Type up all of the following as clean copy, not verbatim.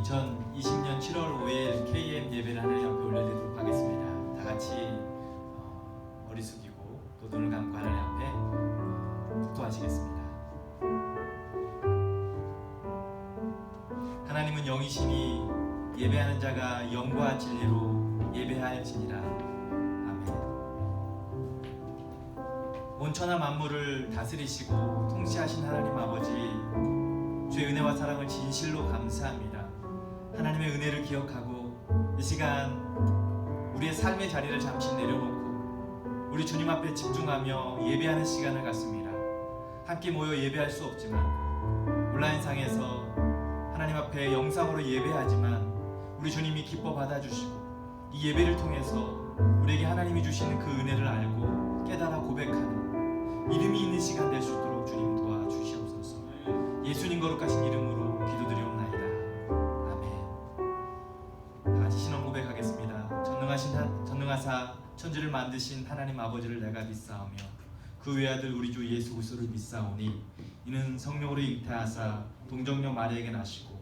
2020년 7월 5일 KM 예배를 하나님 앞에 올려드리도록 하겠습니다. 다 같이 머리 숙이고 또 눈을 감고 하나님 앞에 독도하시겠습니다. 하나님은 영이시니 예배하는 자가 영과 진리로 예배하였지니라. 아멘. 온 천하 만물을 다스리시고 통치하신 하나님 아버지, 주의 은혜와 사랑을 진실로 감사합니다. 하나님의 은혜를 기억하고 이 시간 우리의 삶의 자리를 잠시 내려놓고 우리 주님 앞에 집중하며 예배하는 시간을 갖습니다. 함께 모여 예배할 수 없지만 온라인상에서 하나님 앞에 영상으로 예배하지만 우리 주님이 기뻐 받아주시고 이 예배를 통해서 우리에게 하나님이 주시는 그 은혜를 알고 깨달아 고백하는 이름이 있는 시간 될 수 있도록 주님 도와주시옵소서. 예수님 거룩하신 이름으로 기도드리옵나이다. 아멘. 다같이 신앙 고백하겠습니다. 전능하사 천지를 만드신 하나님 아버지를 내가 믿사오며 그 외아들 우리 주 예수 그리스도를 믿사오니 이는 성령으로 잉태하사 동정녀 마리아에게 나시고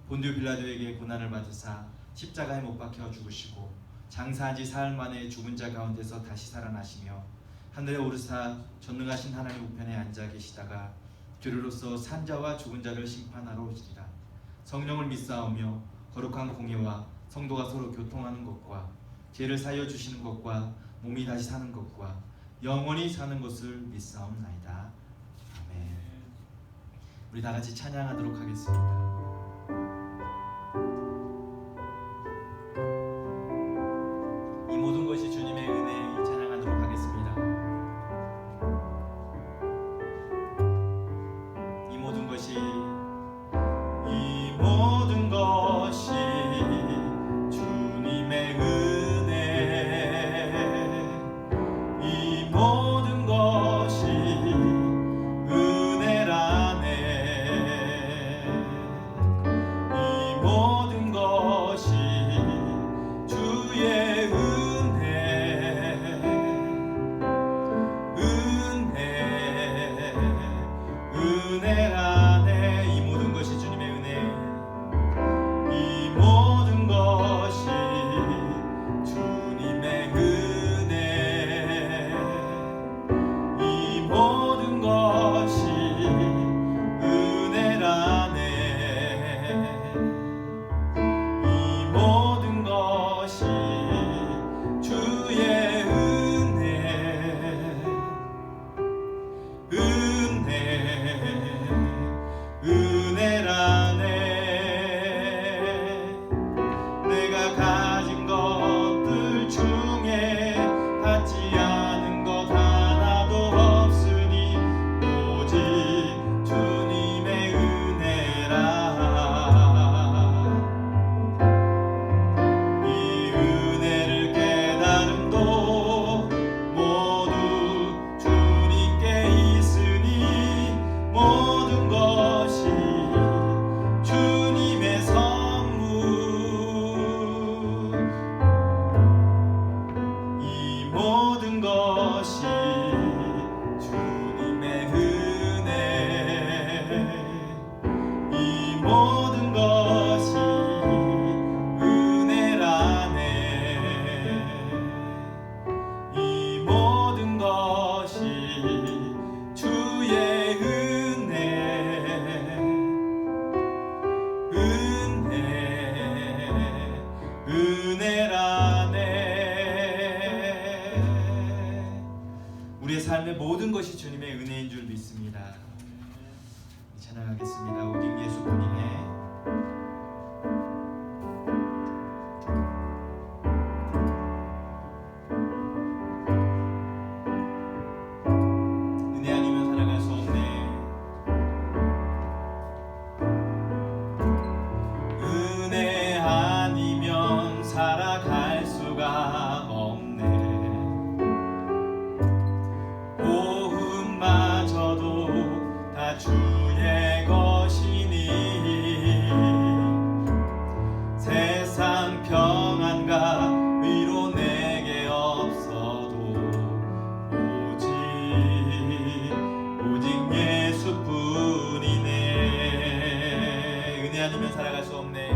본디오 빌라도에게 고난을 받으사 십자가에 못 박혀 죽으시고 장사한 지 사흘 만에 죽은 자 가운데서 다시 살아나시며 하늘에 오르사 전능하신 하나님 우편에 앉아 계시다가 주로서 산자와 죽은 자를 심판하러 오시리라. 성령을 믿사오며 거룩한 공예와 성도가 서로 교통하는 것과 죄를 사하여 주시는 것과 몸이 다시 사는 것과 영원히 사는 것을 믿사옵나이다. 아멘. 우리 다 같이 찬양하도록 하겠습니다. 이 모든 것이 주님의 은혜 찬양하도록 하겠습니다. 이 모든 것이 주님의 은혜, 이 모든 것이 은혜라네. 이 모든 것이 주의 은혜, 은혜라네. 이 모든 것이 주님의 은혜, 이 모든 것이 주님의 은혜, 이 모든 것이 은혜라네. 이 모든 것이 주의 은혜라네. 내가 가진 것들 중에 갖지 않은 것 하나도 없으니 오직 주님의 은혜라. 이 은혜를 깨달음도 모두 주님께 있으니 모든 것이 주님의 선물. 이 모든 것이 주님의 은혜, 이 모든 것이 은혜라네. 이 모든 것이 주의 은혜라네. 우리의 삶의 모든 것이 주님의 은혜인 줄 믿습니다. 찬양하겠습니다. 오직 예수뿐이네. 은혜 아니면 살아갈 수 없네. 은혜 아니면 살아갈 수가 없네. 고음마저도 다 주의 것이니 세상 평안과 위로 내게 없어도 오직 예수뿐이네. 은혜 아니면 살아갈 수 없네.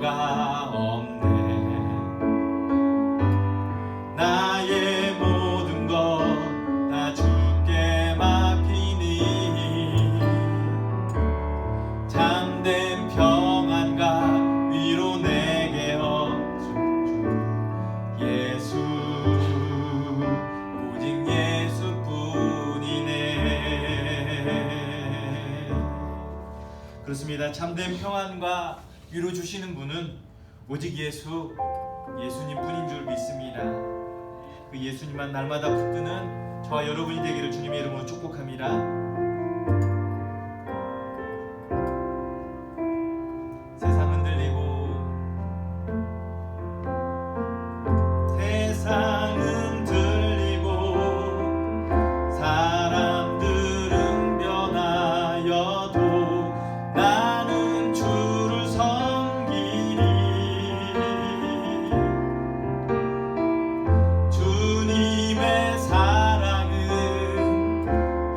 수가 없네. 나의 모든 것 다 주께 맡기니 참된 평안과 위로 내게 얻은 주 예수, 오직 예수뿐이네. 그렇습니다. 참된 평안과 위로 주시는 분은 오직 예수님뿐인 줄 믿습니다. 그 예수님만 날마다 붙드는 저와 여러분이 되기를 주님의 이름으로 축복합니다. 세상 흔들리고 사람들은 변하여도 나는 주를 섬기리. 주님의 사랑은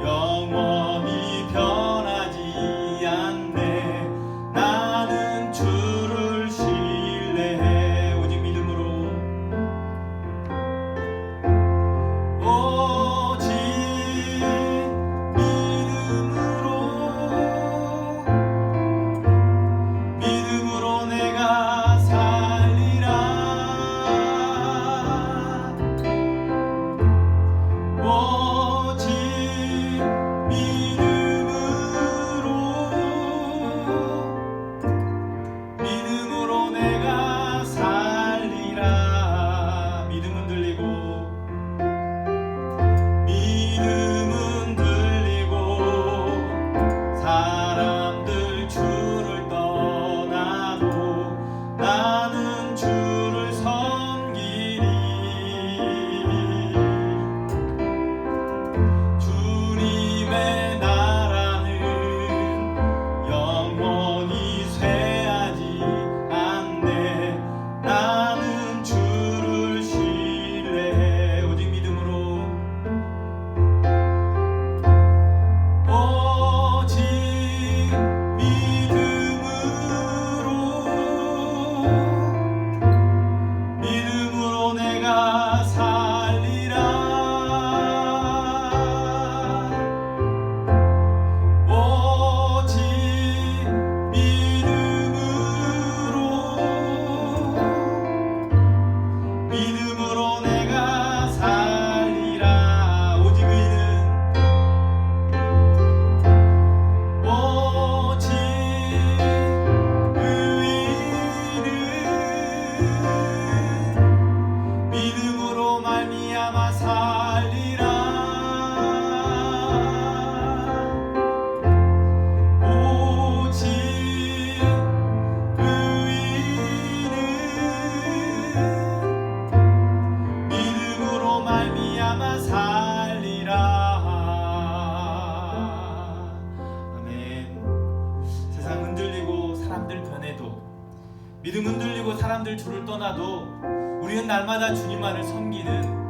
영원히 변하지 않네. 나는 주를 신뢰해. 오직 믿음으로, 오직 믿음으로 내가 살리라. 오직 믿음으로 내가 살리라. 믿음은 들리고 사람들 주를 떠나도 나는 주를 섬기리. 주님의 나라는 영원히 쇠하지 않네. 나는 주를 신뢰해. 오직 믿음으로, 오직 믿음으로 내가 살리라. 오직 믿음으로 내가 살리라. 오직 믿음으로 말미암아 살리라. 오직 믿음으로 말미암아 살리라. 아멘. 세상 흔들리고 사람들 변해도, 믿음 흔들리고 사람들 주를 떠나도 우리는 날마다 주님만을 섬기는,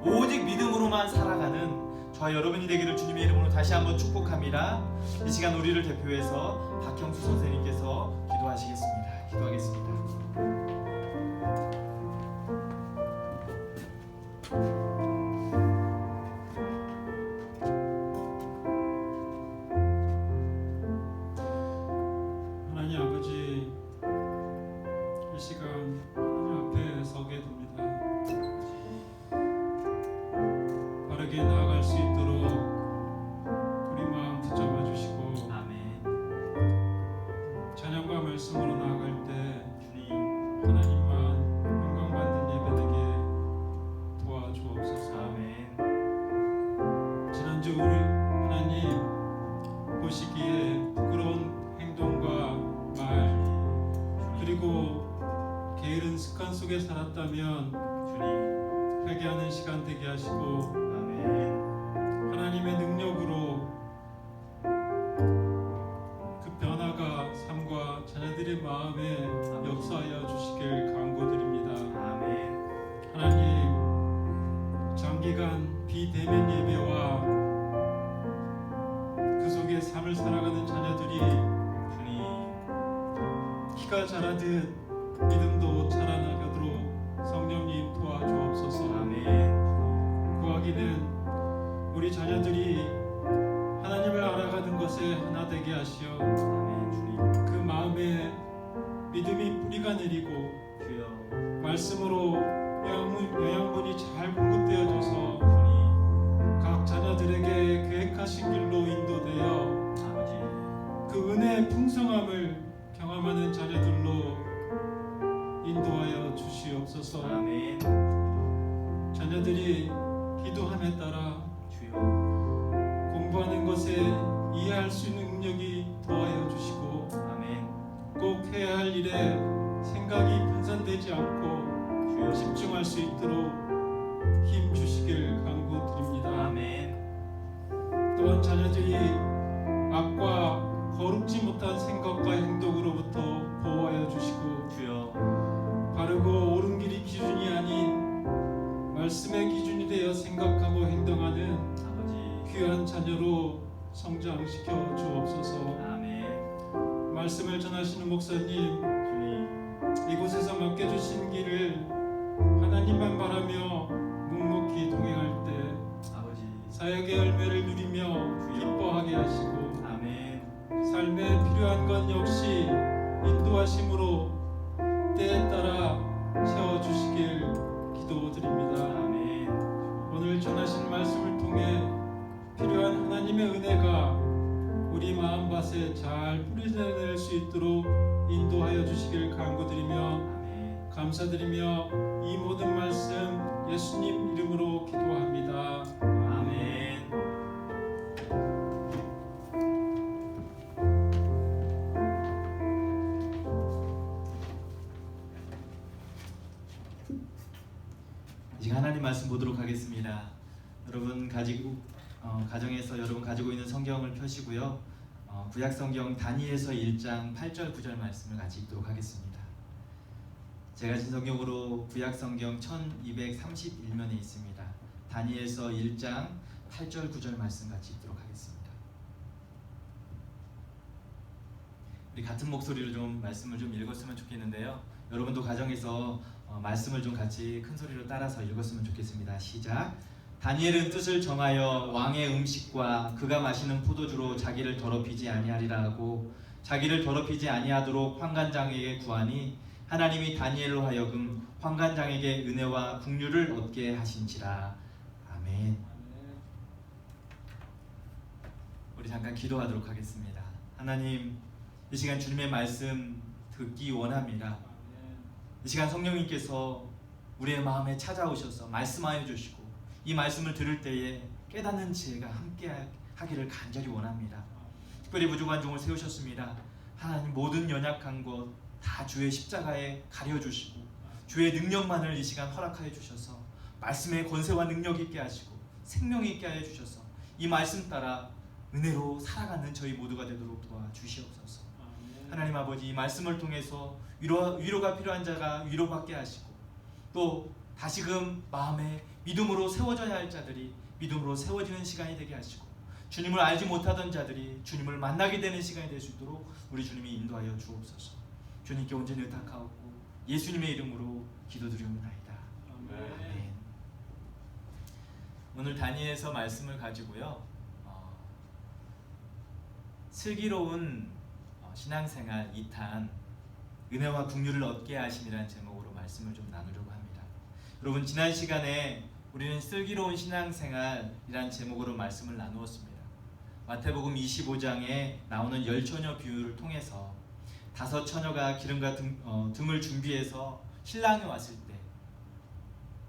오직 믿음으로만 살아가는 저와 여러분이 되기를 주님의 이름으로 다시 한번 축복합니다. 이 시간 우리를 대표해서 박형수 선생님께서 기도하시겠습니다. 기도하겠습니다. 하나님 아버지, 이 시간 하나님 앞에 서게 됩니다. 바르게 나아갈 수 있도록 우리 마음 붙잡아 주시고, 아멘. 찬양과 말씀으로 나아갈 때 주님, 하나님만 영광받는 예배 되게 도와주옵소서. 아멘. 지난주 우리 하나님 보시기에 부끄러운 행동과 말, 그리고 게으른 습관 속에 살았다면 주님, 회개하는 시간 되게 하시고, 아멘. 하나님의 능력으로 그 변화가 삶과 자녀들의 마음에 역사하여 주시길 간구드립니다. 아멘. 하나님, 장기간 비대면 예배와 그 속에 삶을 살아가는 자녀들이 주님, 키가 자라듯 믿음도 자라나가도록 성령님 도와주옵소서. 아멘. 구하기는 우리 자녀들이 하나님을 알아가는 것에 하나 되게 하시어 아멘. 주님. 그 마음에 믿음이 뿌리가 내리고 주여. 말씀으로 영양분이 잘 공급되어져서 주님. 각 자녀들에게 계획하신 길로 인도되어 아버지. 그 은혜의 풍성함을 경험하는 자녀들로 인도하여 주시옵소서. 아멘. 자녀들이 기도함에 따라 주여. 공부하는 것에 이해할 수 있는 능력이 더하여 주시고 아멘. 꼭 해야 할 일에 생각이 분산되지 않고 주여. 집중할 수 있도록 힘 주시길 간구드립니다. 아멘. 또한 자녀들이 악과 거룩지 못한 생각과 행동으로부터 보호하여 주시고 주여. 바르고 옳은 길이 기준이 아닌 말씀의 기준이 되어 생각하고 행동하는 아버지. 귀한 자녀로 성장시켜 주옵소서. 아멘. 말씀을 전하시는 목사님, 주님. 이곳에서 맡겨주신 길을 하나님만 바라며 묵묵히 동행할 때 아버지. 사역의 열매를 누리며 기뻐하게 하시고 아멘. 삶에 필요한 것 역시 인도하심으로 때에 따라 채워주시길 기도드립니다. 아멘. 오늘 전하신 말씀을 통해 필요한 하나님의 은혜가 우리 마음밭에 잘 뿌리내릴 수 있도록 인도하여 주시길 간구드리며 아멘. 감사드리며 이 모든 말씀 예수님 이름으로 기도합니다. 아멘. 이제 하나님 말씀 보도록 하겠습니다. 여러분 가정에서 여러분 가지고 있는 성경을 펴시고요. 구약 성경 다니엘서 1장 8절 9절 말씀을 같이 읽도록 하겠습니다. 제가 진 성경으로 구약 성경 1231면에 있습니다. 다니엘서 1장 8절 9절 말씀 같이 읽도록 하겠습니다. 우리 같은 목소리로 좀 말씀을 좀 읽었으면 좋겠는데요. 여러분도 가정에서 말씀을 좀 같이 큰 소리로 따라서 읽었으면 좋겠습니다. 시작. 다니엘은 뜻을 정하여 왕의 음식과 그가 마시는 포도주로 자기를 더럽히지 아니하리라 하고 자기를 더럽히지 아니하도록 환관장에게 구하니 하나님이 다니엘로 하여금 환관장에게 은혜와 긍휼을 얻게 하신지라. 아멘. 우리 잠깐 기도하도록 하겠습니다. 하나님, 이 시간 주님의 말씀 듣기 원합니다. 이 시간 성령님께서 우리의 마음에 찾아오셔서 말씀하여 주시고 이 말씀을 들을 때에 깨닫는 지혜가 함께 하기를 간절히 원합니다. 특별히 부족한 종을 세우셨습니다. 하나님, 모든 연약한 것 다 주의 십자가에 가려주시고 주의 능력만을 이 시간 허락하여 주셔서 말씀의 권세와 능력 있게 하시고 생명 있게 하여 주셔서 이 말씀 따라 은혜로 살아가는 저희 모두가 되도록 도와주시옵소서. 하나님 아버지, 이 말씀을 통해서 위로가 필요한 자가 위로받게 하시고 또 다시금 마음에 믿음으로 세워져야 할 자들이 믿음으로 세워지는 시간이 되게 하시고 주님을 알지 못하던 자들이 주님을 만나게 되는 시간이 될 수 있도록 우리 주님이 인도하여 주옵소서. 주님께 온전히 의탁하옵고 예수님의 이름으로 기도드리옵나이다. 아멘. 오늘 다니엘서 말씀을 가지고요, 슬기로운 신앙생활 2탄 은혜와 긍휼을 얻게 하심이라는 제목으로 말씀을 좀 나누려고 합니다. 여러분, 지난 시간에 우리는 슬기로운 신앙생활이라는 제목으로 말씀을 나누었습니다. 마태복음 25장에 나오는 10처녀 비유를 통해서 5처녀가 기름과 등을 준비해서 신랑이 왔을 때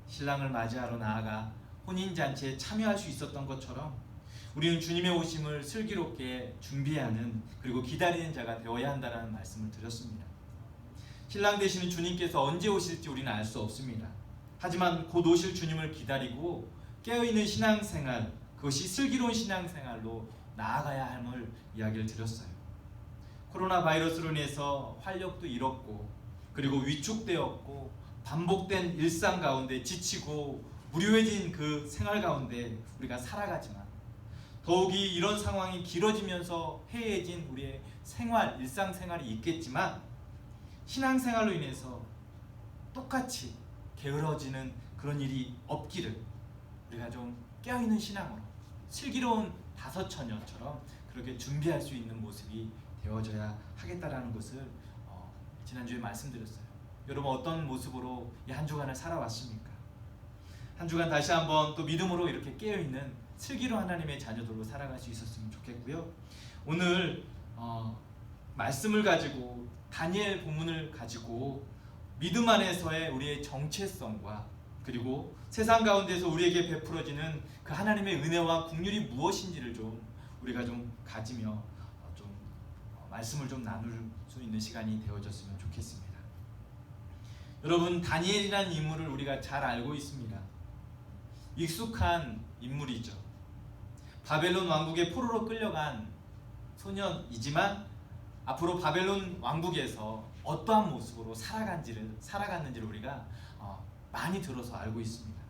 신랑을 맞이하러 나아가 혼인잔치에 참여할 수 있었던 것처럼 우리는 주님의 오심을 슬기롭게 준비하는 그리고 기다리는 자가 되어야 한다는 말씀을 드렸습니다. 신랑 되시는 주님께서 언제 오실지 우리는 알 수 없습니다. 하지만 곧 오실 주님을 기다리고 깨어있는 신앙생활, 그것이 슬기로운 신앙생활로 나아가야 함을 이야기를 드렸어요. 코로나 바이러스로 인해서 활력도 잃었고 그리고 위축되었고 반복된 일상 가운데 지치고 무료해진 그 생활 가운데 우리가 살아가지만 더욱이 이런 상황이 길어지면서 해이해진 우리의 생활, 일상생활이 있겠지만 신앙생활로 인해서 똑같이 게으러지는 그런 일이 없기를 우리가 좀 깨어있는 신앙으로 슬기로운 다섯 처녀처럼 그렇게 준비할 수 있는 모습이 되어져야 하겠다라는 것을 지난주에 말씀드렸어요. 여러분 어떤 모습으로 이 한 주간을 살아왔습니까? 한 주간 다시 한번 또 믿음으로 이렇게 깨어있는 슬기로운 하나님의 자녀들로 살아갈 수 있었으면 좋겠고요. 오늘 말씀을 가지고 다니엘 본문을 가지고 믿음 안에서의 우리의 정체성과 그리고 세상 가운데서 우리에게 베풀어지는 그 하나님의 은혜와 긍휼이 무엇인지를 좀 우리가 좀 가지며 좀 말씀을 좀 나눌 수 있는 시간이 되어졌으면 좋겠습니다. 여러분 다니엘이라는 인물을 우리가 잘 알고 있습니다. 익숙한 인물이죠. 바벨론 왕국의 포로로 끌려간 소년이지만 앞으로 바벨론 왕국에서 어떠한 모습으로 살아갔는지를 우리가 많이 들어서 알고 있습니다.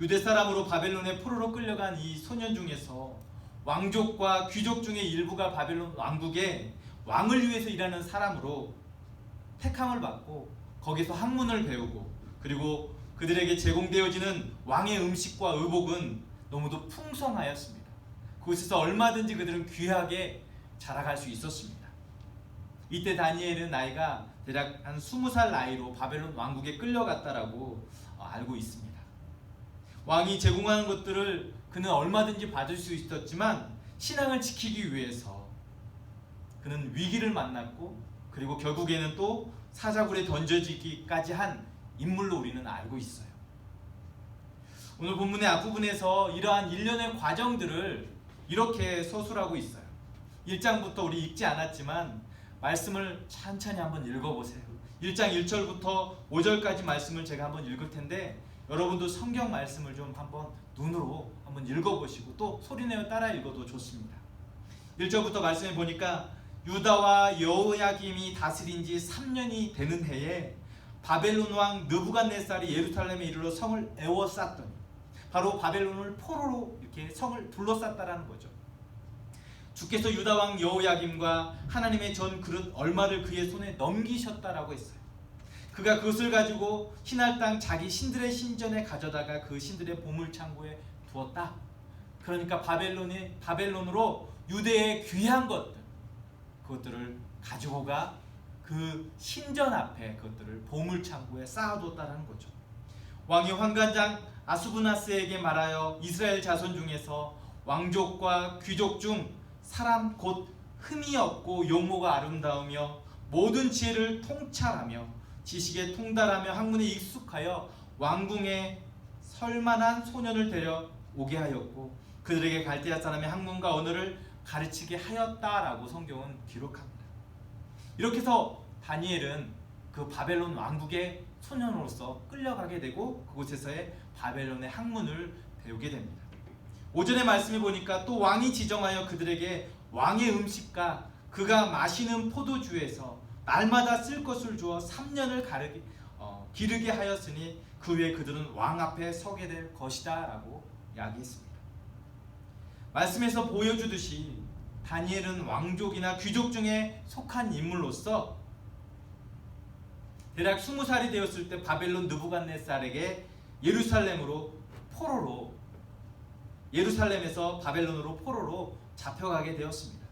유대 사람으로 바벨론의 포로로 끌려간 이 소년 중에서 왕족과 귀족 중의 일부가 바벨론 왕국의 왕을 위해서 일하는 사람으로 택함을 받고 거기서 학문을 배우고 그리고 그들에게 제공되어지는 왕의 음식과 의복은 너무도 풍성하였습니다. 그곳에서 얼마든지 그들은 귀하게 자라갈 수 있었습니다. 이때 다니엘은 나이가 대략 한 20살 나이로 바벨론 왕국에 끌려갔다라고 알고 있습니다. 왕이 제공하는 것들을 그는 얼마든지 받을 수 있었지만 신앙을 지키기 위해서 그는 위기를 만났고 그리고 결국에는 또 사자굴에 던져지기까지 한 인물로 우리는 알고 있어요. 오늘 본문의 앞부분에서 이러한 일련의 과정들을 이렇게 서술하고 있어요. 1장부터 우리 읽지 않았지만 말씀을 천천히 한번 읽어보세요. 1장 1절부터 5절까지 말씀을 제가 한번 읽을 텐데 여러분도 성경 말씀을 좀 한번 눈으로 한번 읽어보시고 또 소리내어 따라 읽어도 좋습니다. 1절부터 말씀해 보니까 유다와 여호야김이 다스린 지 3년이 되는 해에 바벨론 왕 느부갓네살이 예루살렘에 이르러 성을 에워쌌더니 바로 바벨론을 포로로 이렇게 성을 둘러쌌다라는 거죠. 주께서 유다 왕 여호야김과 하나님의 전 그릇 얼마를 그의 손에 넘기셨다라고 했어요. 그가 그것을 가지고 신할 땅 자기 신들의 신전에 가져다가 그 신들의 보물 창고에 두었다. 그러니까 바벨론으로 유대의 귀한 것들 그것들을 가지고 가 그 신전 앞에 그것들을 보물 창고에 쌓아뒀다는 거죠. 왕이 환관장 아수브나스에게 말하여 이스라엘 자손 중에서 왕족과 귀족 중 사람 곧 흠이 없고 용모가 아름다우며 모든 지혜를 통찰하며 지식에 통달하며 학문에 익숙하여 왕궁에 설만한 소년을 데려오게 하였고 그들에게 갈대아 사람의 학문과 언어를 가르치게 하였다라고 성경은 기록합니다. 이렇게 해서 다니엘은 그 바벨론 왕국의 소년으로서 끌려가게 되고 그곳에서의 바벨론의 학문을 배우게 됩니다. 오전에 말씀해 보니까 또 왕이 지정하여 그들에게 왕의 음식과 그가 마시는 포도주에서 날마다 쓸 것을 주어 3년을 기르게 하였으니 그 후에 그들은 왕 앞에 서게 될 것이다 라고 이야기했습니다. 말씀에서 보여주듯이 다니엘은 왕족이나 귀족 중에 속한 인물로서 대략 20살이 되었을 때 바벨론 느부갓네살에게 예루살렘에서 바벨론으로 포로로 잡혀가게 되었습니다.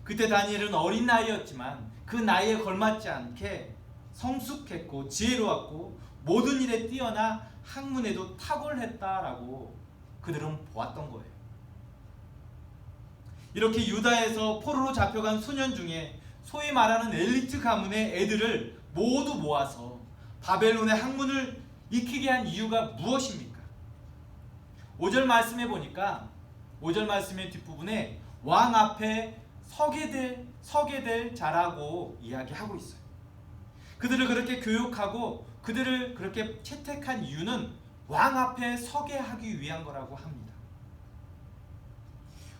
그때 다니엘은 어린 나이였지만 그 나이에 걸맞지 않게 성숙했고 지혜로웠고 모든 일에 뛰어나 학문에도 탁월했다라고 그들은 보았던 거예요. 이렇게 유다에서 포로로 잡혀간 소년 중에 소위 말하는 엘리트 가문의 애들을 모두 모아서 바벨론의 학문을 익히게 한 이유가 무엇입니까? 5절 말씀해 보니까 5절 말씀의 뒷부분에 왕 앞에 서게 될 자라고 이야기하고 있어요. 그들을 그렇게 교육하고 그들을 그렇게 채택한 이유는 왕 앞에 서게 하기 위한 거라고 합니다.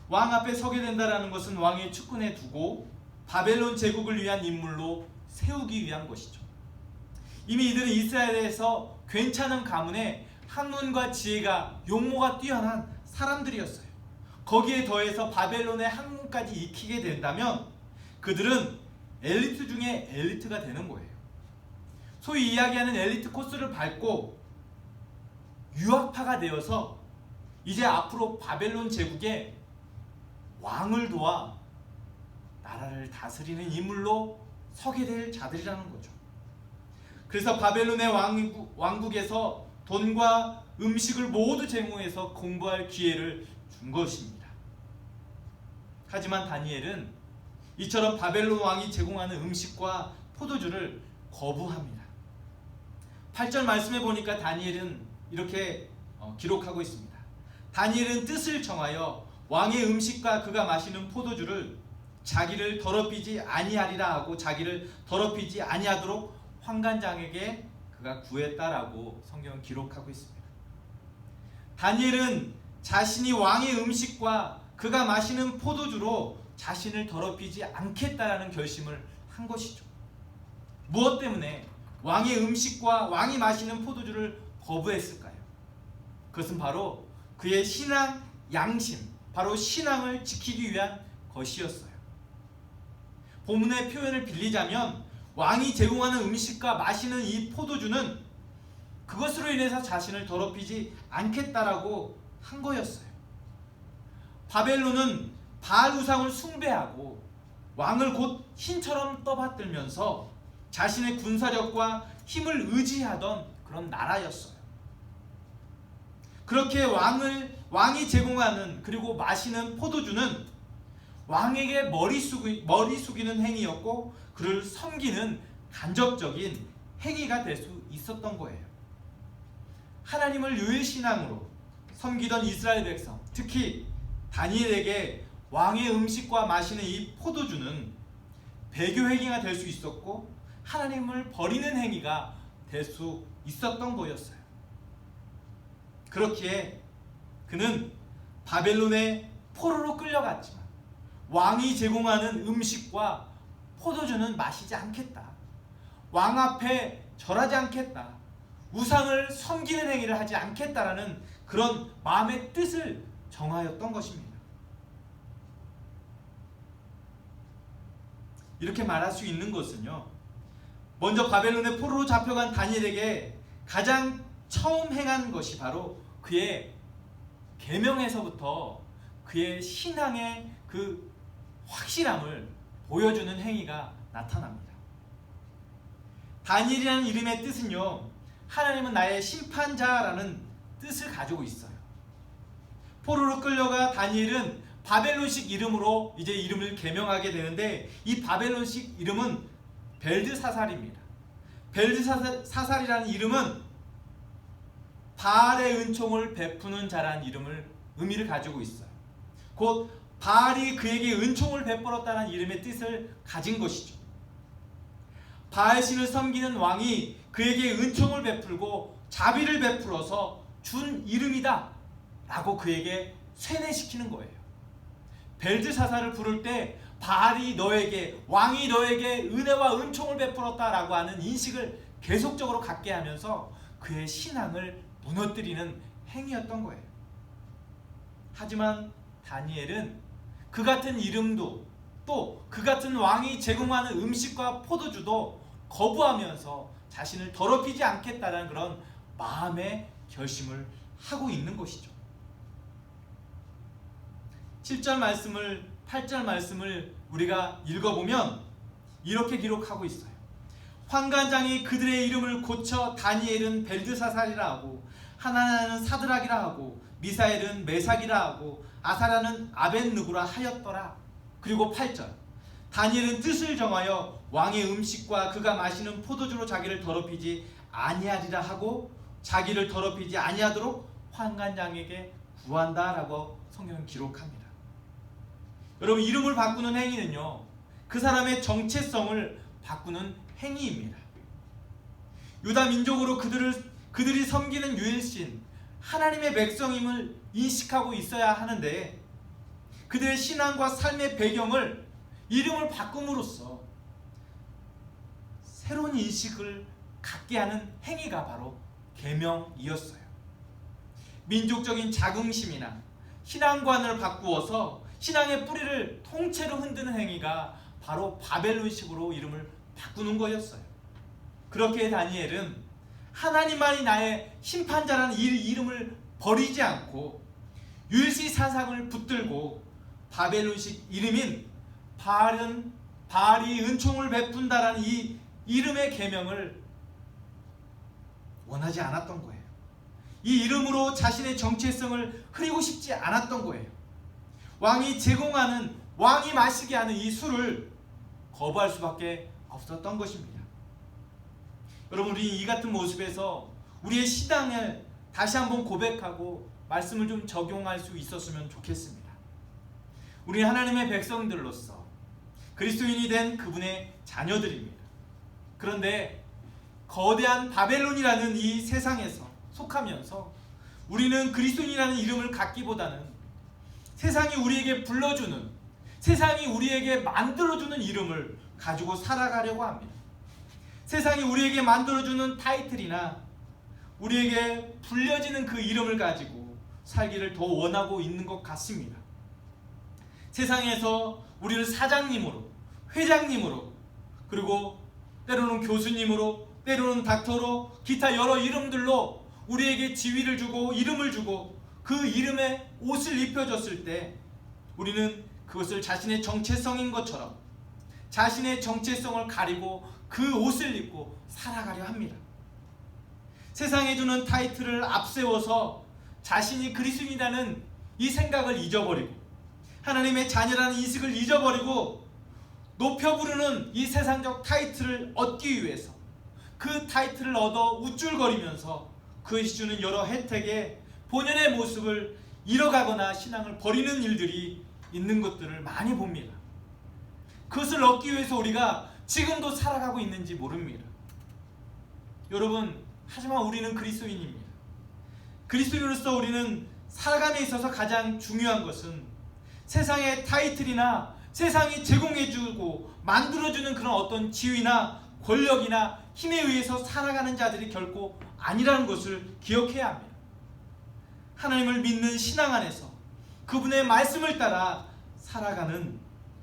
왕 앞에 서게 된다는 것은 왕의 측근에 두고 바벨론 제국을 위한 인물로 세우기 위한 것이죠. 이미 이들은 이스라엘에서 괜찮은 가문에 학문과 지혜가 용모가 뛰어난 사람들이었어요. 거기에 더해서 바벨론의 학문까지 익히게 된다면 그들은 엘리트 중에 엘리트가 되는 거예요. 소위 이야기하는 엘리트 코스를 밟고 유학파가 되어서 이제 앞으로 바벨론 제국의 왕을 도와 나라를 다스리는 인물로 서게 될 자들이라는 거죠. 그래서 바벨론의 왕국에서 돈과 음식을 모두 제공해서 공부할 기회를 준 것입니다. 하지만 다니엘은 이처럼 바벨론 왕이 제공하는 음식과 포도주를 거부합니다. 8절 말씀에 보니까 다니엘은 이렇게 기록하고 있습니다. 다니엘은 뜻을 정하여 왕의 음식과 그가 마시는 포도주를 자기를 더럽히지 아니하리라 하고 자기를 더럽히지 아니하도록 환관장에게 그가 구했다라고 성경은 기록하고 있습니다. 다니엘은 자신이 왕의 음식과 그가 마시는 포도주로 자신을 더럽히지 않겠다라는 결심을 한 것이죠. 무엇 때문에 왕의 음식과 왕이 마시는 포도주를 거부했을까요? 그것은 바로 그의 신앙 양심, 바로 신앙을 지키기 위한 것이었어요. 본문의 표현을 빌리자면 왕이 제공하는 음식과 마시는 이 포도주는 그것으로 인해서 자신을 더럽히지 않겠다라고 한 거였어요. 바벨론은 바알 우상을 숭배하고 왕을 곧 신처럼 떠받들면서 자신의 군사력과 힘을 의지하던 그런 나라였어요. 그렇게 왕이 제공하는 그리고 마시는 포도주는 왕에게 머리 숙이는 행위였고 그를 섬기는 간접적인 행위가 될 수 있었던 거예요. 하나님을 유일신앙으로 섬기던 이스라엘 백성, 특히 다니엘에게 왕의 음식과 마시는 이 포도주는 배교 행위가 될 수 있었고 하나님을 버리는 행위가 될 수 있었던 거였어요. 그렇기에 그는 바벨론의 포로로 끌려갔지만 왕이 제공하는 음식과 포도주는 마시지 않겠다. 왕 앞에 절하지 않겠다. 우상을 섬기는 행위를 하지 않겠다라는 그런 마음의 뜻을 정하였던 것입니다. 이렇게 말할 수 있는 것은요, 먼저 바벨론의 포로로 잡혀간 다니엘에게 가장 처음 행한 것이 바로 그의 계명에서부터 그의 신앙의 그 확실함을 보여주는 행위가 나타납니다. 다니엘이라는 이름의 뜻은요, 하나님은 나의 심판자라는 뜻을 가지고 있어요. 포로로 끌려가 다니엘은 바벨론식 이름으로 이제 이름을 개명하게 되는데 이 바벨론식 이름은 벨드사살입니다. 벨드사살이라는 이름은 바알의 은총을 베푸는 자라는 의미를 가지고 있어요. 곧 바알이 그에게 은총을 베풀었다는 이름의 뜻을 가진 것이죠. 바알신을 섬기는 왕이 그에게 은총을 베풀고 자비를 베풀어서 준 이름이다 라고 그에게 세뇌시키는 거예요. 벨드사살을 부를 때 바알이 너에게, 왕이 너에게 은혜와 은총을 베풀었다라고 하는 인식을 계속적으로 갖게 하면서 그의 신앙을 무너뜨리는 행위였던 거예요. 하지만 다니엘은 그 같은 이름도 또 그 같은 왕이 제공하는 음식과 포도주도 거부하면서 자신을 더럽히지 않겠다는 그런 마음의 결심을 하고 있는 것이죠. 7절 말씀을 8절 말씀을 우리가 읽어보면 이렇게 기록하고 있어요. 환관장이 그들의 이름을 고쳐 다니엘은 벨드사살이라 하고 하나나는 사드락이라 하고 미사엘은 메삭이라 하고 아사라는 아벳느고라 하였더라. 그리고 8절 다니엘은 뜻을 정하여 왕의 음식과 그가 마시는 포도주로 자기를 더럽히지 아니하리라 하고 자기를 더럽히지 아니하도록 환관장에게 구한다라고 성경은 기록합니다. 여러분, 이름을 바꾸는 행위는요, 그 사람의 정체성을 바꾸는 행위입니다. 유다 민족으로 그들이 섬기는 유일신 하나님의 백성임을 인식하고 있어야 하는데 그들의 신앙과 삶의 배경을 이름을 바꿈으로써 새로운 인식을 갖게 하는 행위가 바로 계명이었어요. 민족적인 자긍심이나 신앙관을 바꾸어서 신앙의 뿌리를 통째로 흔드는 행위가 바로 바벨론식으로 이름을 바꾸는 거였어요. 그렇게 다니엘은 하나님만이 나의 심판자라는 이 이름을 버리지 않고 율시 사상을 붙들고 바벨론식 이름인 바알이 은총을 베푼다라는 이 이름의 계명을 원하지 않았던 거예요. 이 이름으로 자신의 정체성을 흐리고 싶지 않았던 거예요. 왕이 제공하는, 왕이 마시게 하는 이 술을 거부할 수밖에 없었던 것입니다. 여러분, 우리 이 같은 모습에서 우리의 신앙을 다시 한번 고백하고 말씀을 좀 적용할 수 있었으면 좋겠습니다. 우리 하나님의 백성들로서 그리스도인이 된 그분의 자녀들입니다. 그런데 거대한 바벨론이라는 이 세상에서 속하면서 우리는 그리스도인이라는 이름을 갖기보다는 세상이 우리에게 불러주는, 세상이 우리에게 만들어주는 이름을 가지고 살아가려고 합니다. 세상이 우리에게 만들어주는 타이틀이나 우리에게 불려지는 그 이름을 가지고 살기를 더 원하고 있는 것 같습니다. 세상에서 우리를 사장님으로, 회장님으로, 그리고 때로는 교수님으로, 때로는 닥터로, 기타 여러 이름들로 우리에게 지위를 주고 이름을 주고 그 이름에 옷을 입혀줬을 때 우리는 그것을 자신의 정체성인 것처럼 자신의 정체성을 가리고 그 옷을 입고 살아가려 합니다. 세상에 주는 타이틀을 앞세워서 자신이 그리스도인이라는 이 생각을 잊어버리고 하나님의 자녀라는 인식을 잊어버리고 높여 부르는 이 세상적 타이틀을 얻기 위해서 그 타이틀을 얻어 우쭐거리면서 그것이 주는 여러 혜택에 본연의 모습을 잃어가거나 신앙을 버리는 일들이 있는 것들을 많이 봅니다. 그것을 얻기 위해서 우리가 지금도 살아가고 있는지 모릅니다. 여러분, 하지만 우리는 그리스도인입니다. 그리스도인으로서 우리는 살아감에 있어서 가장 중요한 것은 세상의 타이틀이나 세상이 제공해주고 만들어주는 그런 어떤 지위나 권력이나 힘에 의해서 살아가는 자들이 결코 아니라는 것을 기억해야 합니다. 하나님을 믿는 신앙 안에서 그분의 말씀을 따라 살아가는,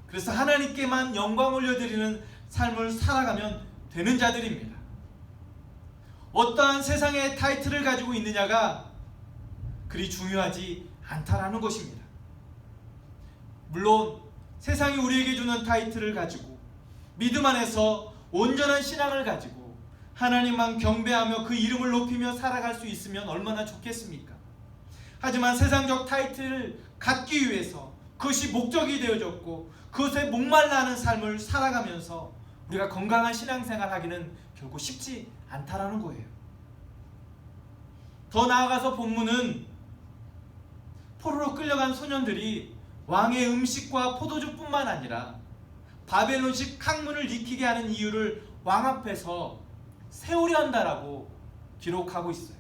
그래서 하나님께만 영광 올려드리는 삶을 살아가면 되는 자들입니다. 어떠한 세상의 타이틀을 가지고 있느냐가 그리 중요하지 않다라는 것입니다. 물론 세상이 우리에게 주는 타이틀을 가지고 믿음 안에서 온전한 신앙을 가지고 하나님만 경배하며 그 이름을 높이며 살아갈 수 있으면 얼마나 좋겠습니까? 하지만 세상적 타이틀을 갖기 위해서 그것이 목적이 되어졌고 그것에 목말라 하는 삶을 살아가면서 우리가 건강한 신앙생활 하기는 결코 쉽지 않다라는 거예요. 더 나아가서 본문은 포로로 끌려간 소년들이 왕의 음식과 포도주뿐만 아니라 바벨론식 학문을 익히게 하는 이유를 왕 앞에서 세우려 한다라고 기록하고 있어요.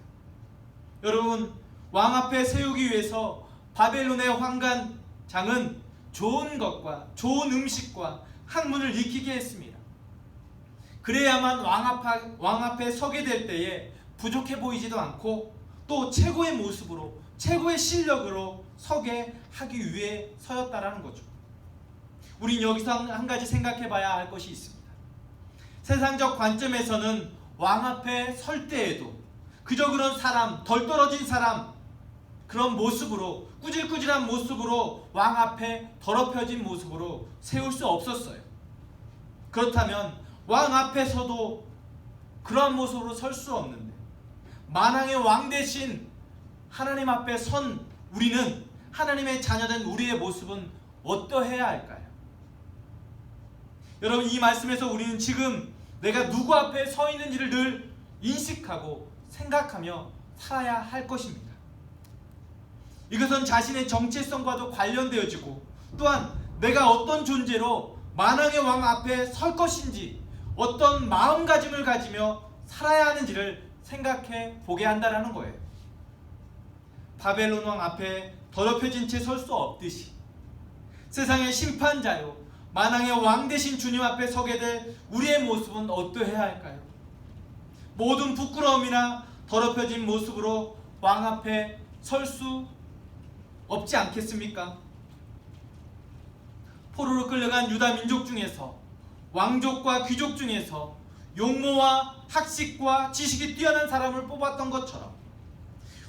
여러분, 왕 앞에 세우기 위해서 바벨론의 환관장은 좋은 것과 좋은 음식과 학문을 익히게 했습니다. 그래야만 왕 앞에 서게 될 때에 부족해 보이지도 않고 또 최고의 모습으로 최고의 실력으로 서게 하기 위해 서였다라는 거죠. 우린 여기서 한 가지 생각해 봐야 할 것이 있습니다. 세상적 관점에서는 왕 앞에 설 때에도 그저 그런 사람, 덜 떨어진 사람, 그런 모습으로, 꾸질꾸질한 모습으로 왕 앞에 더럽혀진 모습으로 세울 수 없었어요. 그렇다면 왕 앞에서도 그러한 모습으로 설 수 없는데 만왕의 왕 대신 하나님 앞에 선 우리는, 하나님의 자녀된 우리의 모습은 어떠해야 할까요? 여러분, 이 말씀에서 우리는 지금 내가 누구 앞에 서 있는지를 늘 인식하고 생각하며 살아야 할 것입니다. 이것은 자신의 정체성과도 관련되어지고 또한 내가 어떤 존재로 만왕의 왕 앞에 설 것인지 어떤 마음가짐을 가지며 살아야 하는지를 생각해 보게 한다는 거예요. 바벨론 왕 앞에 더럽혀진 채 설 수 없듯이 세상의 심판자요 만왕의 왕 되신 주님 앞에 서게 될 우리의 모습은 어떠해야 할까요? 모든 부끄러움이나 더럽혀진 모습으로 왕 앞에 설 수 없지 않겠습니까? 포로로 끌려간 유다 민족 중에서, 왕족과 귀족 중에서 용모와 학식과 지식이 뛰어난 사람을 뽑았던 것처럼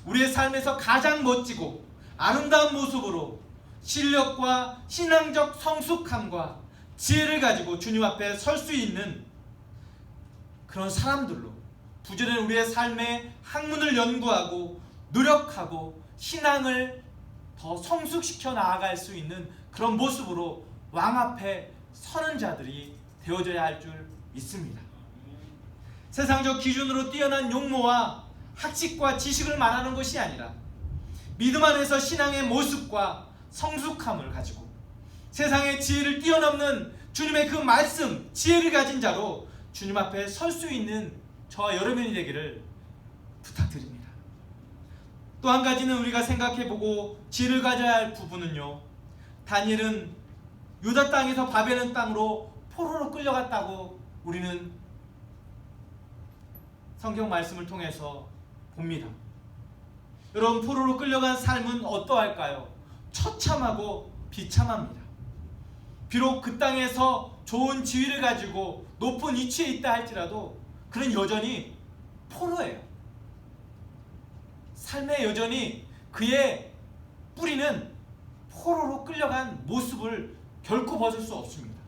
우리의 삶에서 가장 멋지고 아름다운 모습으로 실력과 신앙적 성숙함과 지혜를 가지고 주님 앞에 설 수 있는 그런 사람들로 부지런히 우리의 삶의 학문을 연구하고 노력하고 신앙을 더 성숙시켜 나아갈 수 있는 그런 모습으로 왕 앞에 서는 자들이 되어져야 할 줄 믿습니다. 세상적 기준으로 뛰어난 용모와 학식과 지식을 말하는 것이 아니라 믿음 안에서 신앙의 모습과 성숙함을 가지고 세상의 지혜를 뛰어넘는 주님의 그 말씀, 지혜를 가진 자로 주님 앞에 설 수 있는 저와 여러분이 되기를 부탁드립니다. 또 한 가지는 우리가 생각해보고 지혜를 가져야 할 부분은요, 다니엘은 유다 땅에서 바벨론 땅으로 포로로 끌려갔다고 우리는 성경 말씀을 통해서 봅니다. 여러분, 포로로 끌려간 삶은 어떠할까요? 처참하고 비참합니다. 비록 그 땅에서 좋은 지위를 가지고 높은 위치에 있다 할지라도 그는 여전히 포로예요. 삶의 여전히 그의 뿌리는 포로로 끌려간 모습을 결코 벗을 수 없습니다.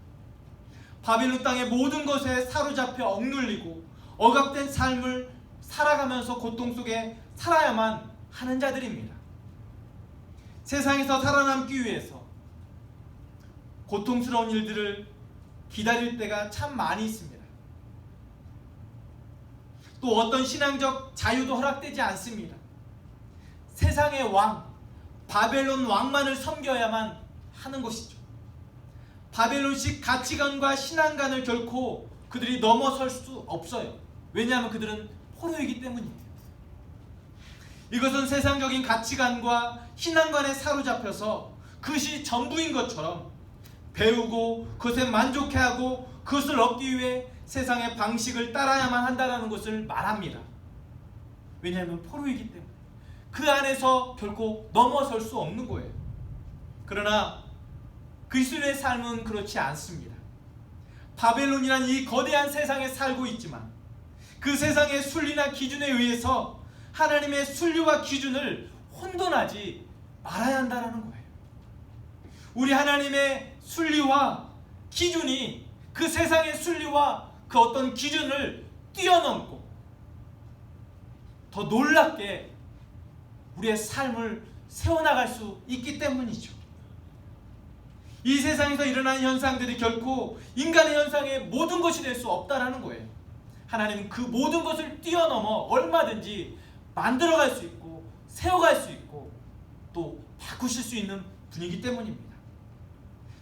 바빌론 땅의 모든 것에 사로잡혀 억눌리고 억압된 삶을 살아가면서 고통 속에 살아야만 하는 자들입니다. 세상에서 살아남기 위해서 고통스러운 일들을 기다릴 때가 참 많이 있습니다. 또 어떤 신앙적 자유도 허락되지 않습니다. 세상의 왕, 바벨론 왕만을 섬겨야만 하는 것이죠. 바벨론식 가치관과 신앙관을 결코 그들이 넘어설 수 없어요. 왜냐하면 그들은 포로이기 때문입니다. 이것은 세상적인 가치관과 신앙관에 사로잡혀서 그것이 전부인 것처럼 배우고 그것에 만족해하고 그것을 얻기 위해 세상의 방식을 따라야만 한다는 것을 말합니다. 왜냐하면 포로이기 때문에 그 안에서 결코 넘어설 수 없는 거예요. 그러나 그리스도의 삶은 그렇지 않습니다. 바벨론이란 이 거대한 세상에 살고 있지만 그 세상의 순리나 기준에 의해서 하나님의 순리와 기준을 혼돈하지 말아야 한다는 거예요. 우리 하나님의 순리와 기준이 그 세상의 순리와 그 어떤 기준을 뛰어넘고 더 놀랍게 우리의 삶을 세워나갈 수 있기 때문이죠. 이 세상에서 일어나는 현상들이 결코 인간의 현상의 모든 것이 될 수 없다는 거예요. 하나님은 그 모든 것을 뛰어넘어 얼마든지 만들어갈 수 있고 세워갈 수 있고 또 바꾸실 수 있는 분이기 때문입니다.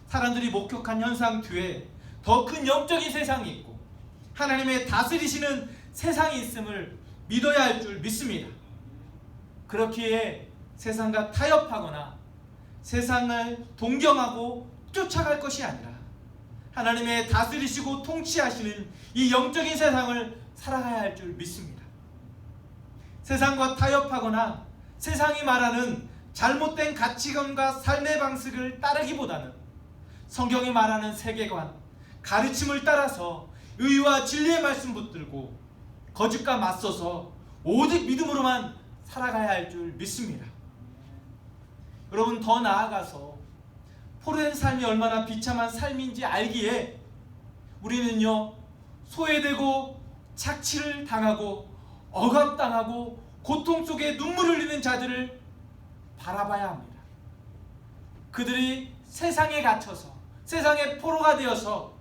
사람들이 목격한 현상 뒤에 더 큰 영적인 세상이 있고 하나님의 다스리시는 세상이 있음을 믿어야 할 줄 믿습니다. 그렇기에 세상과 타협하거나 세상을 동경하고 쫓아갈 것이 아니라 하나님의 다스리시고 통치하시는 이 영적인 세상을 살아가야 할 줄 믿습니다. 세상과 타협하거나 세상이 말하는 잘못된 가치관과 삶의 방식을 따르기보다는 성경이 말하는 세계관, 가르침을 따라서 의와 진리의 말씀 붙들고 거짓과 맞서서 오직 믿음으로만 살아가야 할 줄 믿습니다. 여러분, 더 나아가서 포로된 삶이 얼마나 비참한 삶인지 알기에 우리는요, 소외되고 착취를 당하고 억압당하고 고통 속에 눈물을 흘리는 자들을 바라봐야 합니다. 그들이 세상에 갇혀서 세상의 포로가 되어서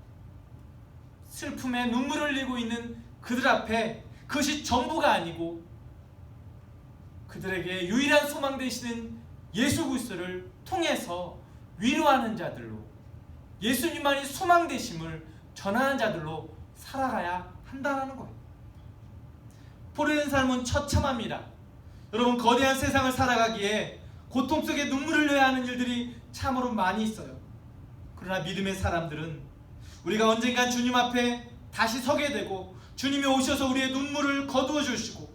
슬픔에 눈물을 흘리고 있는 그들 앞에 그것이 전부가 아니고 그들에게 유일한 소망 되시는 예수 그리스도를 통해서 위로하는 자들로, 예수님만이 소망 되심을 전하는 자들로 살아가야 한다는 거예요. 포로된 삶은 처참합니다. 여러분, 거대한 세상을 살아가기에 고통 속에 눈물을 흘려야 하는 일들이 참으로 많이 있어요. 그러나 믿음의 사람들은 우리가 언젠간 주님 앞에 다시 서게 되고 주님이 오셔서 우리의 눈물을 거두어 주시고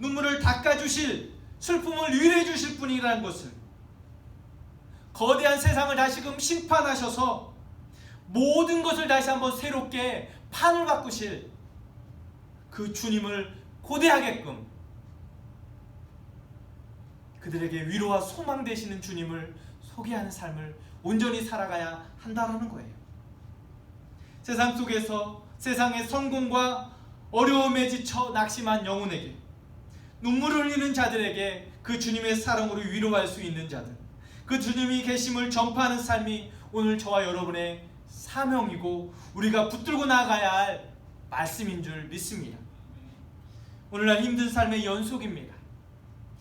눈물을 닦아주실, 슬픔을 위로해 주실 분이라는 것을, 거대한 세상을 다시금 심판하셔서 모든 것을 다시 한번 새롭게 판을 바꾸실 그 주님을 고대하게끔 그들에게 위로와 소망 되시는 주님을 소개하는 삶을 온전히 살아가야 한다는 거예요. 세상 속에서 세상의 성공과 어려움에 지쳐 낙심한 영혼에게, 눈물을 흘리는 자들에게 그 주님의 사랑으로 위로할 수 있는 자들, 그 주님이 계심을 전파하는 삶이 오늘 저와 여러분의 사명이고 우리가 붙들고 나가야 할 말씀인 줄 믿습니다. 오늘날 힘든 삶의 연속입니다.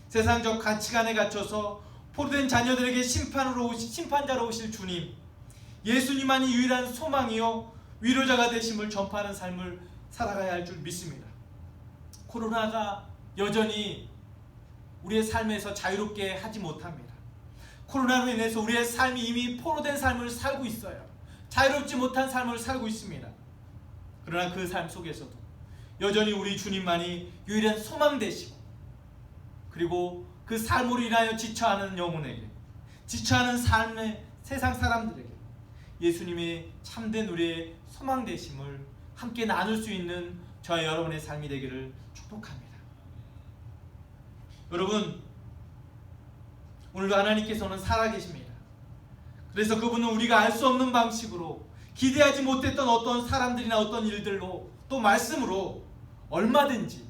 세상적 가치관에 갇혀서 포로된 자녀들에게 심판자로 오실 주님, 예수님만이 유일한 소망이요 위로자가 되심을 전파하는 삶을 살아가야 할 줄 믿습니다. 코로나가 여전히 우리의 삶에서 자유롭게 하지 못합니다. 코로나로 인해서 우리의 삶이 이미 포로된 삶을 살고 있어요. 자유롭지 못한 삶을 살고 있습니다. 그러나 그 삶 속에서도 여전히 우리 주님만이 유일한 소망 되시고, 그리고 그 삶으로 인하여 지쳐하는 영혼에게, 지쳐하는 삶의 세상 사람들에게 예수님의 참된 우리의 소망 되심을 함께 나눌 수 있는 저와 여러분의 삶이 되기를 축복합니다. 여러분, 오늘도 하나님께서는 살아계십니다. 그래서 그분은 우리가 알 수 없는 방식으로, 기대하지 못했던 어떤 사람들이나 어떤 일들로, 또 말씀으로 얼마든지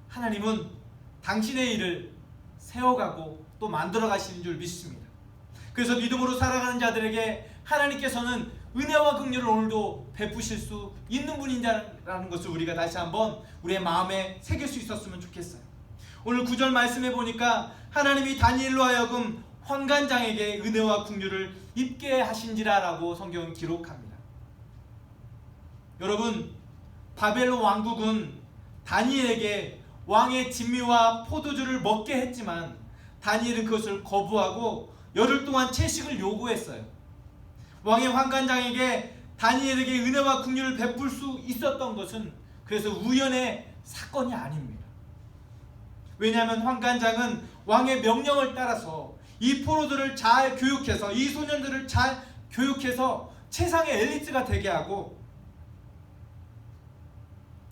하나님은 당신의 일을 세워가고 또 만들어 가시는 줄 믿습니다. 그래서 믿음으로 살아가는 자들에게 하나님께서는 은혜와 긍휼을 오늘도 베푸실 수 있는 분이라는 것을 우리가 다시 한번 우리의 마음에 새길 수 있었으면 좋겠어요. 오늘 9절 말씀해 보니까 하나님이 다니엘로 하여금 환관장에게 은혜와 긍휼을 입게 하신지라 라고 성경은 기록합니다. 여러분, 바벨론 왕국은 다니엘에게 왕의 진미와 포도주를 먹게 했지만 다니엘은 그것을 거부하고 열흘 동안 채식을 요구했어요. 왕의 환관장에게 다니엘에게 은혜와 긍휼을 베풀 수 있었던 것은 그래서 우연의 사건이 아닙니다. 왜냐하면 환관장은 왕의 명령을 따라서 이 포로들을 잘 교육해서, 이 소년들을 잘 교육해서 최상의 엘리트가 되게 하고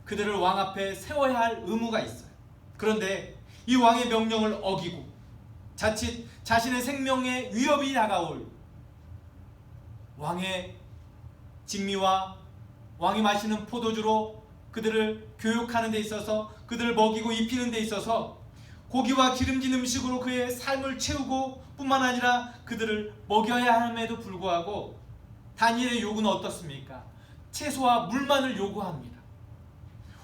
그들을 왕 앞에 세워야 할 의무가 있어요. 그런데 이 왕의 명령을 어기고 자칫 자신의 생명에 위협이 다가올 왕의 진미와 왕이 마시는 포도주로 그들을 교육하는 데 있어서, 그들을 먹이고 입히는 데 있어서 고기와 기름진 음식으로 그의 삶을 채우고 뿐만 아니라 그들을 먹여야 함에도 불구하고 다니엘의 요구는 어떻습니까? 채소와 물만을 요구합니다.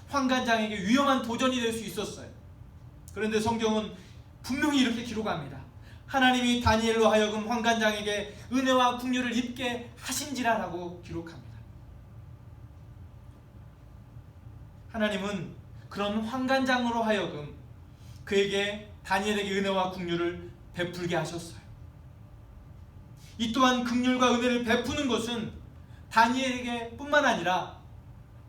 환관장에게 위험한 도전이 될 수 있었어요. 그런데 성경은 분명히 이렇게 기록합니다. 하나님이 다니엘로 하여금 환관장에게 은혜와 긍휼을 입게 하신지라 라고 기록합니다. 하나님은 그런 환관장으로 하여금 그에게, 다니엘에게 은혜와 긍휼을 베풀게 하셨어요. 이 또한 긍휼과 은혜를 베푸는 것은 다니엘에게 뿐만 아니라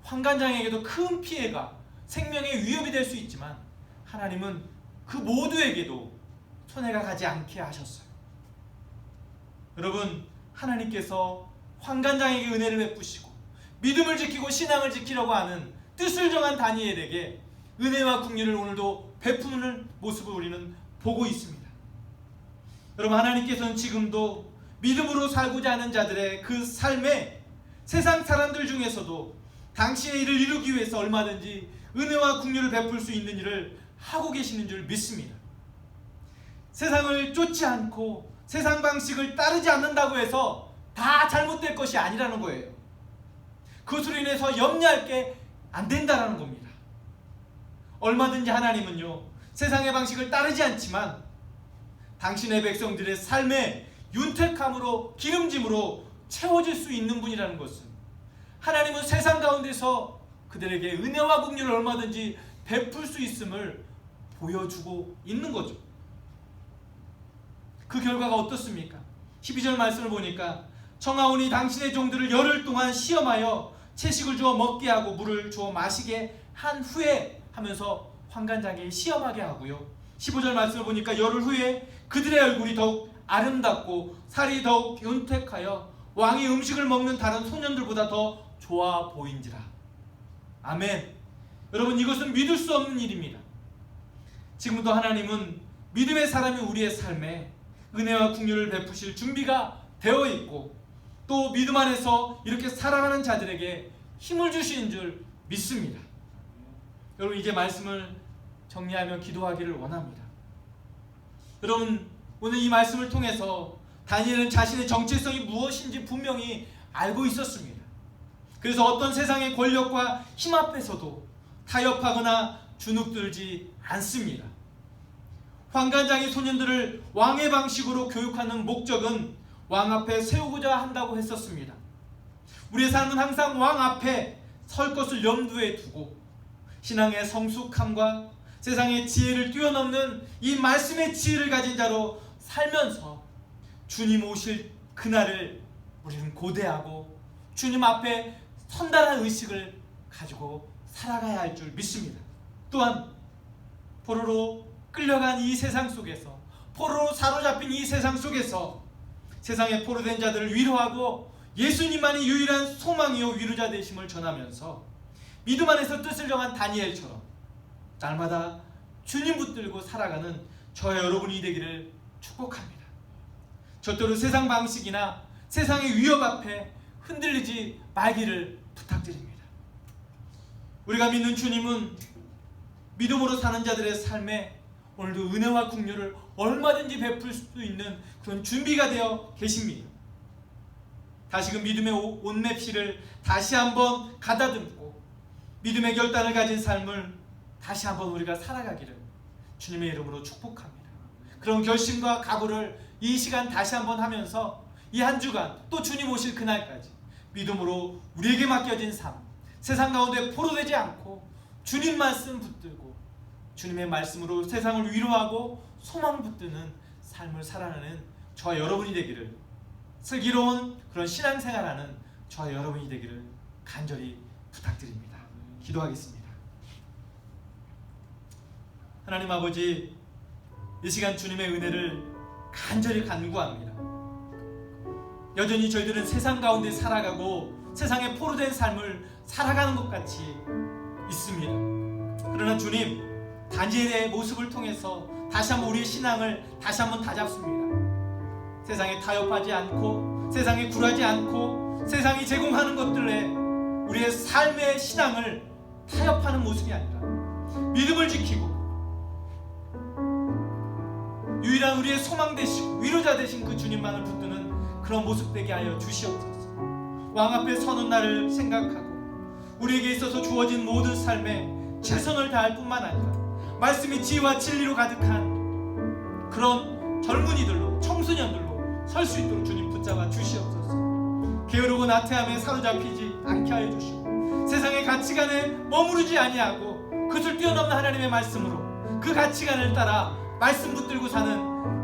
환관장에게도 큰 피해가, 생명의 위협이 될 수 있지만 하나님은 그 모두에게도 손해가 가지 않게 하셨어요. 여러분, 하나님께서 환관장에게 은혜를 베푸시고 믿음을 지키고 신앙을 지키려고 하는 뜻을 정한 다니엘에게 은혜와 긍휼을 오늘도 베푸는 모습을 우리는 보고 있습니다. 여러분, 하나님께서는 지금도 믿음으로 살고자 하는 자들의 그 삶에 세상 사람들 중에서도 당신의 일을 이루기 위해서 얼마든지 은혜와 긍휼을 베풀 수 있는 일을 하고 계시는 줄 믿습니다. 세상을 쫓지 않고 세상 방식을 따르지 않는다고 해서 다 잘못될 것이 아니라는 거예요. 그것으로 인해서 염려할 게 안 된다는 겁니다. 얼마든지 하나님은요, 세상의 방식을 따르지 않지만 당신의 백성들의 삶에 윤택함으로, 기름짐으로 채워질 수 있는 분이라는 것은, 하나님은 세상 가운데서 그들에게 은혜와 긍휼을 얼마든지 베풀 수 있음을 보여주고 있는 거죠. 그 결과가 어떻습니까? 12절 말씀을 보니까 청하오니 당신의 종들을 열흘 동안 시험하여 채식을 주어 먹게 하고 물을 주어 마시게 한 후에 하면서 환관장에게 시험하게 하고요. 15절 말씀을 보니까 열흘 후에 그들의 얼굴이 더욱 아름답고 살이 더욱 윤택하여 왕이 음식을 먹는 다른 소년들보다 더 좋아 보인지라. 아멘. 여러분, 이것은 믿을 수 없는 일입니다. 지금도 하나님은 믿음의 사람이 우리의 삶에 은혜와 긍휼을 베푸실 준비가 되어 있고, 또 믿음 안에서 이렇게 살아가는 자들에게 힘을 주시는 줄 믿습니다. 여러분, 이제 말씀을 정리하며 기도하기를 원합니다. 여러분, 오늘 이 말씀을 통해서 다니엘은 자신의 정체성이 무엇인지 분명히 알고 있었습니다. 그래서 어떤 세상의 권력과 힘 앞에서도 타협하거나 주눅들지 않습니다. 환관장이 소년들을 왕의 방식으로 교육하는 목적은 왕 앞에 세우고자 한다고 했었습니다. 우리의 삶은 항상 왕 앞에 설 것을 염두에 두고 신앙의 성숙함과 세상의 지혜를 뛰어넘는 이 말씀의 지혜를 가진 자로 살면서 주님 오실 그날을 우리는 고대하고 주님 앞에 선단한 의식을 가지고 살아가야 할 줄 믿습니다. 또한 포로로 끌려간 이 세상 속에서, 포로로 사로잡힌 이 세상 속에서 세상에 포로된 자들을 위로하고 예수님만이 유일한 소망이요 위로자 되심을 전하면서 믿음 안에서 뜻을 정한 다니엘처럼 날마다 주님 붙들고 살아가는 저와 여러분이 되기를 축복합니다. 절대로 세상 방식이나 세상의 위협 앞에 흔들리지 말기를 부탁드립니다. 우리가 믿는 주님은 믿음으로 사는 자들의 삶에 오늘도 은혜와 긍휼을 얼마든지 베풀 수 있는 그런 준비가 되어 계십니다. 다시금 믿음의 온맵시를 다시 한번 가다듬고 믿음의 결단을 가진 삶을 다시 한번 우리가 살아가기를 주님의 이름으로 축복합니다. 그런 결심과 각오를 이 시간 다시 한번 하면서 이 한 주간 또 주님 오실 그날까지 믿음으로 우리에게 맡겨진 삶, 세상 가운데 포로되지 않고 주님 말씀 붙들고 주님의 말씀으로 세상을 위로하고 소망 붙드는 삶을 살아가는 저와 여러분이 되기를, 슬기로운 그런 신앙생활하는 저와 여러분이 되기를 간절히 부탁드립니다. 기도하겠습니다. 하나님 아버지, 이 시간 주님의 은혜를 간절히 간구합니다. 여전히 저희들은 세상 가운데 살아가고 세상에 포로된 삶을 살아가는 것 같이 있습니다. 그러나 주님, 다니엘의 모습을 통해서 다시 한번 우리의 신앙을 다시 한번 다잡습니다. 세상에 타협하지 않고 세상에 굴하지 않고 세상이 제공하는 것들에 우리의 삶의 신앙을 타협하는 모습이 아니라 믿음을 지키고 유일한 우리의 소망 되시고 위로자 되신 그 주님만을 붙드는 그런 모습 되게 하여 주시옵소서. 왕 앞에 서는 날을 생각하고 우리에게 있어서 주어진 모든 삶에 최선을 다할 뿐만 아니라 말씀이 지혜와 진리로 가득한 그런 젊은이들로, 청소년들로 설 수 있도록 주님 붙잡아 주시옵소서. 게으르고 나태함에 사로잡히지 않게 하여 주시고 세상의 가치관에 머무르지 아니하고 그것을 뛰어넘는 하나님의 말씀으로 그 가치관을 따라 말씀 붙들고 사는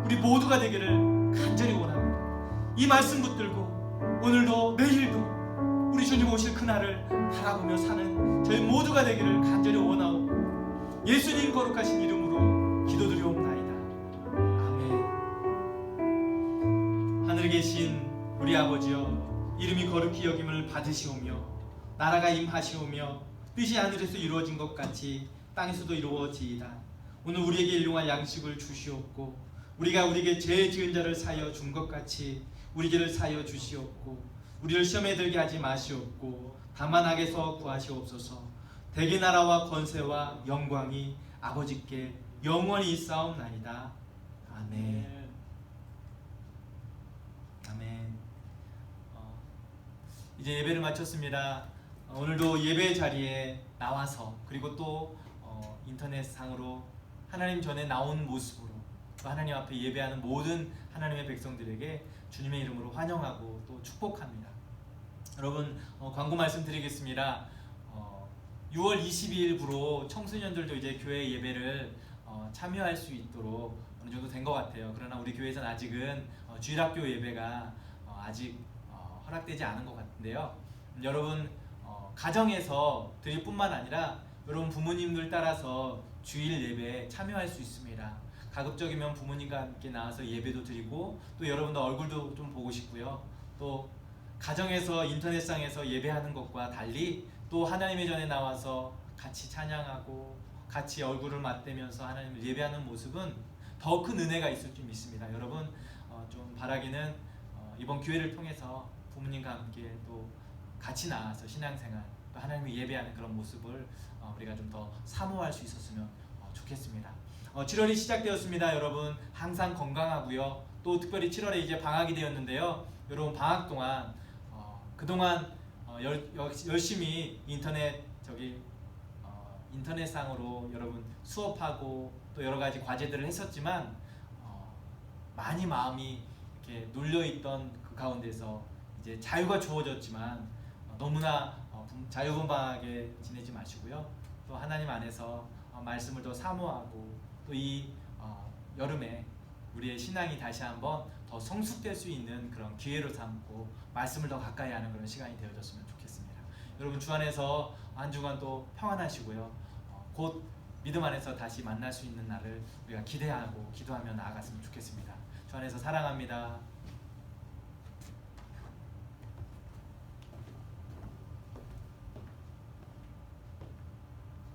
우리 모두가 되기를 간절히 원합니다. 이 말씀 붙들고 오늘도 내일도 우리 주님 오실 그날을 바라보며 사는 저희 모두가 되기를 간절히 원하옵고 예수님 거룩하신 이름으로 기도드리옵나이다. 아멘. 하늘에 계신 우리 아버지여, 이름이 거룩히 여김을 받으시오며 나라가 임하시오며 뜻이 하늘에서 이루어진 것 같이 땅에서도 이루어지이다. 오늘 우리에게 일용할 양식을 주시옵고 우리가 우리에게 죄 지은 자를 사하여 준 것 같이 우리에게를 사하여 주시옵고 우리를 시험에 들게 하지 마시옵고 다만 악에서 구하시옵소서. 대개 나라와 권세와 영광이 아버지께 영원히 있사옵나이다. 아멘. 아멘. 이제 예배를 마쳤습니다. 오늘도 예배 자리에 나와서 그리고 또 인터넷상으로 하나님 전에 나온 모습으로 또 하나님 앞에 예배하는 모든 하나님의 백성들에게 주님의 이름으로 환영하고 또 축복합니다. 여러분, 광고 말씀드리겠습니다. 6월 22일부로 청소년들도 이제 교회 예배를 참여할 수 있도록 어느 정도 된 것 같아요. 그러나 우리 교회에서는 아직은 주일학교 예배가 아직 허락되지 않은 것 같은데요. 여러분, 가정에서 드릴 뿐만 아니라 여러분 부모님들 따라서 주일 예배에 참여할 수 있습니다. 가급적이면 부모님과 함께 나와서 예배도 드리고 또 여러분들 얼굴도 좀 보고 싶고요. 또 가정에서 인터넷상에서 예배하는 것과 달리 또 하나님의 전에 나와서 같이 찬양하고 같이 얼굴을 맞대면서 하나님을 예배하는 모습은 더 큰 은혜가 있을 줄 믿습니다. 여러분 좀 바라기는 이번 기회를 통해서 부모님과 함께 또 같이 나와서 신앙생활 또 하나님을 예배하는 그런 모습을 우리가 좀 더 사모할 수 있었으면 좋겠습니다. 7월이 시작되었습니다. 여러분 항상 건강하고요. 또 특별히 7월에 이제 방학이 되었는데요. 여러분 방학 동안 그동안 열심히 인터넷상으로 여러분 수업하고 또 여러 가지 과제들을 했었지만 많이 마음이 이렇게 눌려있던 그 가운데서 이제 자유가 주어졌지만 너무나 자유분방하게 지내지 마시고요. 또 하나님 안에서 말씀을 더 사모하고 또 이 여름에 우리의 신앙이 다시 한번 더 성숙될 수 있는 그런 기회로 삼고 말씀을 더 가까이 하는 그런 시간이 되어졌으면 좋겠습니다. 여러분 주 안에서 한 주간 또 평안하시고요. 곧 믿음 안에서 다시 만날 수 있는 날을 우리가 기대하고 기도하며 나아갔으면 좋겠습니다. 주 안에서 사랑합니다.